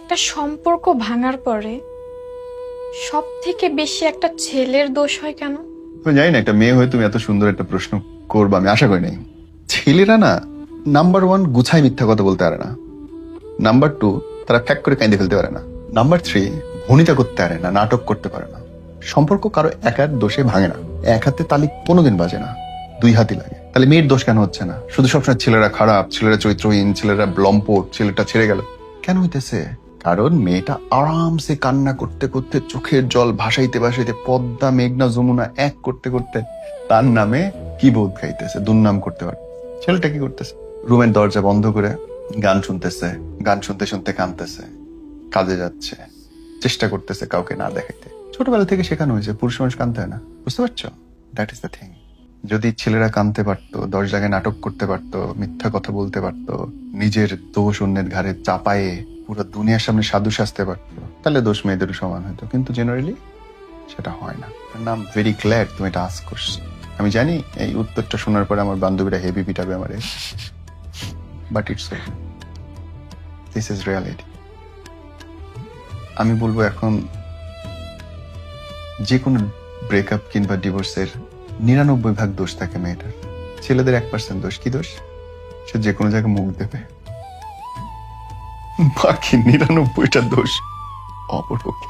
একটা সম্পর্ক ভাঙার পরে সব থেকে বেশি একটা ছেলের দোষ হয় কেন? আমি জানি না, একটা মেয়ে হয়ে তুমি এত সুন্দর একটা প্রশ্ন করবা আমি আশা করি নাই। ছেলেরা না, নাম্বার 1 গুছাই মিথ্যা কথা বলতে পারে না। নাম্বার 2 তারা ফ্যাক করে কাঁদে ফেলতে পারে না। নাম্বার 3 ভনিতা করতে পারে না, নাটক করতে পারে না। সম্পর্ক কারো একার দোষে ভাঙে না। এক হাতে তালি কোনোদিন বাজে না, 2 হাতই লাগে। তাহলে মেয়ের দোষ কেন হচ্ছে না? শুধু সবসময় ছেলেরা খারাপ, ছেলেরা চরিত্রহীন, ছেলেরা লম্পট, ছেলেটা ছেড়ে গেল কেন হইতেছে? কারণ মেয়েটা আরামসে কান্না করতে করতে, চোখের জল ভাসাইতে ভাসাইতে, পদ্মা মেঘনা যমুনা এক করতে করতে তার নামে কি বোধ গাইতেছে, দুর্নাম করতে পারে। ছেলেটা কি করতেছে? রুমের দরজা বন্ধ করে গান শুনতেছে, গান শুনতে শুনতে কাঁদতেছে, কাজে যাচ্ছে, চেষ্টা করতেছে কাউকে না দেখাইতে। ছোটবেলা থেকে শেখানো হয়েছে পুরুষ মানুষ কাঁদতে হয় না। বুঝতে পারছো? That is the thing. যদি ছেলেরা কাঁদতে পারতো, 10 জায়গায় নাটক করতে পারতো, মিথ্যা কথা বলতে পারতো, নিজের দোষ অন্যের ঘাড়ে চাপায়ে পুরো দুনিয়ার সামনে সাধু সাজতে পারতো, তাহলে দোষ মেয়েদেরও সমান হতো। কিন্তু জেনারেলি সেটা হয় না। নাম ভেরি গ্ল্যাড তুমি এটা আস্ক করছো। আমি জানি এই উত্তরটা শোনার পরে আমার বান্ধবীরা হেভি পিটাবে আমারে, but it's okay, this is reality. আমি বলবো এখন যে কোনো ব্রেকআপ কিংবা ডিভোর্সের 99% দোষ থাকে মেয়েটার। ছেলেদের 1% দোষ। কি দোষ? সে যে কোনো জায়গায় মুখ দেবে, বাকি 99টা দোষ অপরপক্ষ।